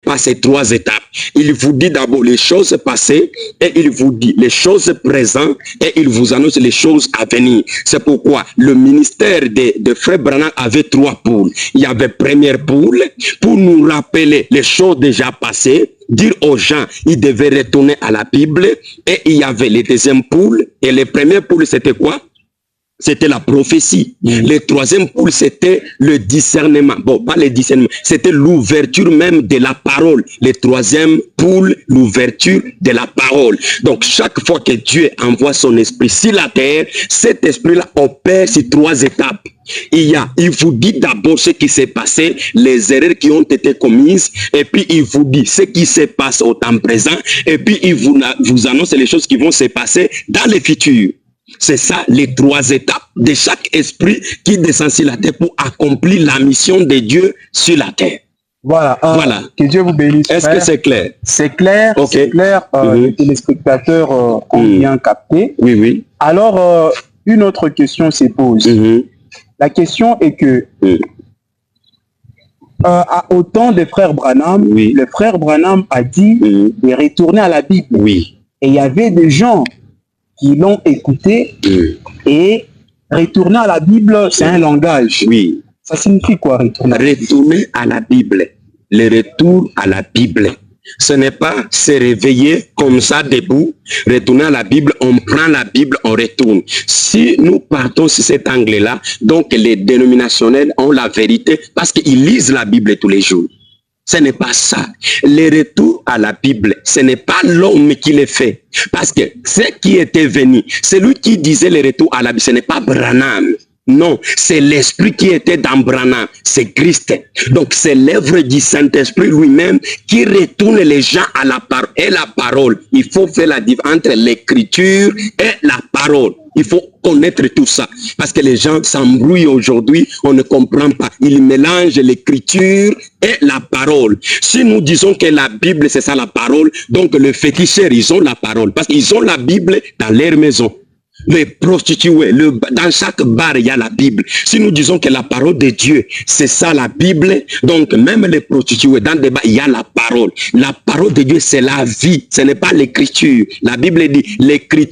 par ces 3 étapes. Il vous dit d'abord les choses passées et il vous dit les choses présentes et il vous annonce les choses à venir. C'est pourquoi le ministère de Frère Branham avait 3 poules. Il y avait première poule pour nous rappeler les choses déjà passées, dire aux gens ils devaient retourner à la Bible, et il y avait les deuxième poules et les premières poules c'était quoi? C'était la prophétie. Le troisième poule, c'était le discernement. Bon, pas le discernement, c'était l'ouverture même de la parole. Le troisième poule, l'ouverture de la parole. Donc, chaque fois que Dieu envoie son esprit sur la terre, cet esprit-là opère sur 3 étapes. Il vous dit d'abord ce qui s'est passé, les erreurs qui ont été commises, et puis il vous dit ce qui se passe au temps présent, et puis il vous annonce les choses qui vont se passer dans le futur. C'est ça les 3 étapes de chaque esprit qui descend sur la terre pour accomplir la mission de Dieu sur la terre. Voilà. Voilà. Que Dieu vous bénisse. Est-ce que c'est clair? C'est clair, okay. C'est clair. Les téléspectateurs ont bien capté. Oui, oui. Alors, une autre question se pose. La question est que, au temps des frères Branham, le frère Branham a dit de retourner à la Bible. Oui. Et il y avait des gens qui l'ont écouté, et retourner à la Bible, c'est un langage. Oui. Ça signifie quoi, retourner? Retourner à la Bible. Le retour à la Bible. Ce n'est pas se réveiller comme ça debout, retourner à la Bible, on prend la Bible, on retourne. Si nous partons sur cet angle-là, donc les dénominationnels ont la vérité parce qu'ils lisent la Bible tous les jours. Ce n'est pas ça. Le retour à la Bible, ce n'est pas l'homme qui le fait. Parce que ce qui était venu, celui qui disait le retour à la Bible, ce n'est pas Branham. Non, c'est l'esprit qui était dans Branham, c'est Christ. Donc c'est l'œuvre du Saint-Esprit lui-même qui retourne les gens à la parole. Et la parole, il faut faire la différence entre l'écriture et la parole. Il faut connaître tout ça. Parce que les gens s'embrouillent aujourd'hui, on ne comprend pas. Ils mélangent l'écriture et la parole. Si nous disons que la Bible, c'est ça la parole, donc les féticheurs, ils ont la parole. Parce qu'ils ont la Bible dans leur maison. Les prostituées, dans chaque bar, il y a la Bible. Si nous disons que la parole de Dieu, c'est ça la Bible, donc même les prostituées, dans le débat, il y a la parole. La parole de Dieu, c'est la vie, ce n'est pas l'écriture. La Bible dit, l'écriture